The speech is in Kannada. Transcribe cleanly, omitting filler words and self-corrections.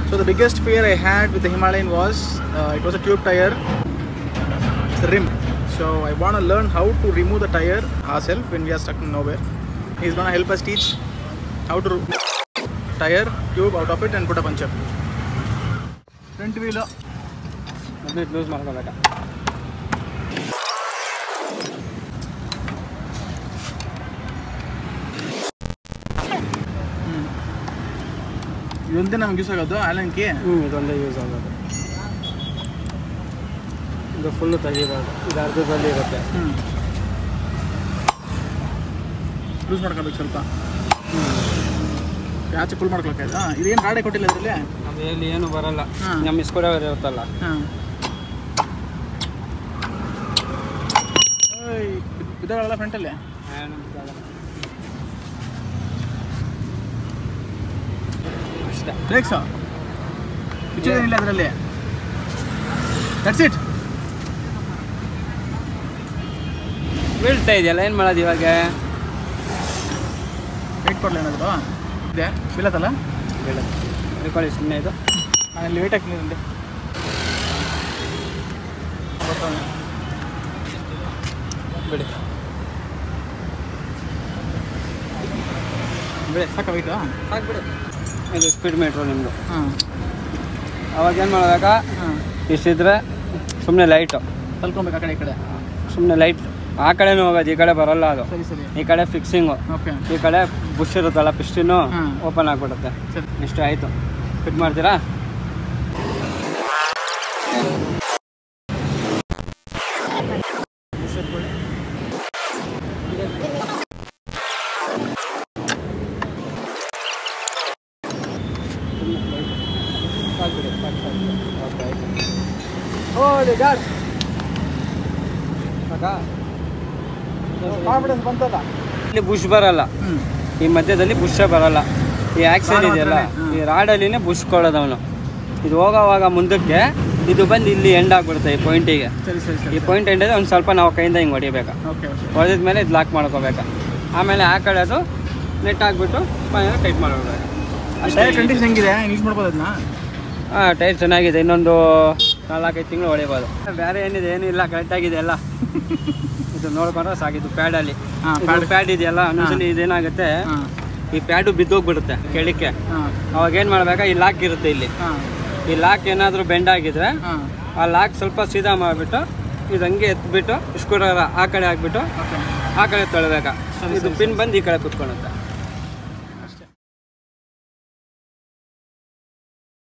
So the biggest fear I had with the Himalayan was it was a tube tire, it's the rim. So I want to learn how to remove the tire ourselves when we are stuck in nowhere. He's going to help us teach how to tire tube out of it and put a puncture. Front wheel lose ಮಾಡ್ಕೊಳ್ಳೋಣ. ಇದೊಂದೇ ನಮ್ಗೆ ಯೂಸ್ ಆಗೋದು ಆಲಂಕಿ. ಇದೊಂದೇ ಯೂಸ್ ಆಗೋದು. ಇದು ಫುಲ್ಲು ತೆಗಿಬಾರ್ದು, ಇದು ಅರ್ಧದಲ್ಲಿ ಇರುತ್ತೆ. ಲೂಸ್ ಮಾಡ್ಕೊಬೇಕು ಸ್ವಲ್ಪ. ಆಚೆ ಫುಲ್ ಮಾಡ್ಕೊಳಕ್ಕೆ. ಇದೇನು ರಾಡೆ ಕೊಟ್ಟಿಲ್ಲ ಇದರಲ್ಲಿ? ಅದೇಲಿ ಏನು ಬರಲ್ಲ, ನಮ್ಮ ಇಸ್ಕೊಡೋರು ಇರುತ್ತಲ್ಲ. ಬಿದ್ದಾಗಲ್ಲ ಫ್ರಂಟಲ್ಲಿ. ಬ್ರೇಕ್ಸು ಏನಿಲ್ಲ ಅದರಲ್ಲಿ. That's it. ಬೀಳ್ತಾ ಇದೆಯಲ್ಲ, ಏನು ಮಾಡೋದು ಇವಾಗ? ವೇಟ್ ಕೊಡಲ ಏನಾದರೂ ಇದೆ? ಬೀಳತ್ತಲ್ಲ? ಬೀಳತ್ತೆ. ಹೇಳ್ಕೊಳ್ಳಿ ಸುಮ್ಮನೆ. ಇದು ನಾನು ಇಲ್ಲಿ ವೇಟ್ ಹಾಕ್ತೀನಿ. ಬಿಡಿ ಬಿಡಿ ಸಾಕ ವೆಯ್ಟು ಹಾಕ್ಬಿಡಿ. ಇದು ಸ್ಪೀಡ್ ಮೀಟ್ರು ನಿಮ್ಮದು. ಅವಾಗ ಏನು ಮಾಡಬೇಕಾ? ಇಷ್ಟಿದ್ರೆ ಸುಮ್ಮನೆ ಲೈಟು ತಲ್ಕೊಬೇಕು ಆ ಕಡೆ ಈ ಕಡೆ. ಸುಮ್ಮನೆ ಲೈಟ್ ಆ ಕಡೆನೂ ಹೋಗೋದು, ಈ ಕಡೆ ಬರೋಲ್ಲ ಅದು. ಸರಿ ಸರಿ. ಈ ಕಡೆ ಫಿಕ್ಸಿಂಗು, ಈ ಕಡೆ ಬುಷ್ ಇರುತ್ತಲ್ಲ ಪಿಸ್ಟಿನ್ನು ಓಪನ್ ಆಗಿಬಿಡುತ್ತೆ. ಸರಿ, ಇಷ್ಟು ಆಯಿತು. ಫಿಟ್ ಮಾಡ್ತೀರಾ? ಇಲ್ಲಿ ಬುಷ್ ಬರಲ್ಲ, ಈ ಮಧ್ಯದಲ್ಲಿ ಬುಷ್ ಬರಲ್ಲ. ಈ ಆಕ್ಸೆಲ್ ಇದೆಯಲ್ಲ, ಈ ರಾಡಲ್ಲಿನೇ ಬುಷ್ ಕೊಡೋದವನು. ಇದು ಹೋಗೋವಾಗ ಮುಂದಕ್ಕೆ ಇದು ಬಂದು ಇಲ್ಲಿ ಎಂಡ್ ಆಗಿಬಿಡುತ್ತೆ ಈ ಪಾಯಿಂಟಿಗೆ. ಈ ಪಾಯಿಂಟ್ ಎಂಡ್ ಒಂದು ಸ್ವಲ್ಪ ನಾವು ಕೈಯಿಂದ ಹಿಂಗೆ ಹೊಡಿಬೇಕು. ಹೊಡೆದಿದ್ಮೇಲೆ ಇದು ಲಾಕ್ ಮಾಡ್ಕೋಬೇಕು. ಆಮೇಲೆ ಆ ಕಡೆ ಅದು ನೆಟ್ ಆಗಿಬಿಟ್ಟು ಟೈಟ್ ಮಾಡ್ಬೇಕು. ಹೆಂಗಿದೆ ಯೂಸ್ ಮಾಡ್ಬೋದು ಅದನ್ನ? ಹಾಂ, ಟೈರ್ ಚೆನ್ನಾಗಿದೆ. ಇನ್ನೊಂದು 4-5 ತಿಂಗಳು ಹೊಡಿಬೋದು. ಬೇರೆ ಏನಿದೆ, ಏನಿಲ್ಲ, ಕರೆಕ್ಟಾಗಿದೆ ಎಲ್ಲ. ಇದು ನೋಡ್ಕೊಂಡ್ರೆ ಸಾಕಿದ್ದು ಪ್ಯಾಡಲ್ಲಿ. ಪ್ಯಾಡ್ ಇದೆಯಲ್ಲ, ಒಂದೊಂದ್ಸಲಿ ಇದೇನಾಗುತ್ತೆ, ಈ ಪ್ಯಾಡು ಬಿದ್ದೋಗ್ಬಿಡುತ್ತೆ ಕೆಳಕ್ಕೆ. ಅವಾಗ ಏನು ಮಾಡ್ಬೇಕಾ, ಈ ಲಾಕ್ ಇರುತ್ತೆ ಇಲ್ಲಿ. ಈ ಲಾಕ್ ಏನಾದರೂ ಬೆಂಡ್ ಆಗಿದ್ರೆ ಆ ಲಾಕ್ ಸ್ವಲ್ಪ ಸೀದಾ ಮಾಡಿಬಿಟ್ಟು ಇದು ಹಂಗೆ ಎತ್ಬಿಟ್ಟು ಸ್ಕ್ರೂ ಡ್ರೈವರ್ ಆ ಕಡೆ ಹಾಕ್ಬಿಟ್ಟು ಆ ಕಡೆ ತೊಳಬೇಕಾ. ಇದು ಪಿನ್ ಬಂದು ಈ ಕಡೆ ಕುತ್ಕೊಳುತ್ತೆ.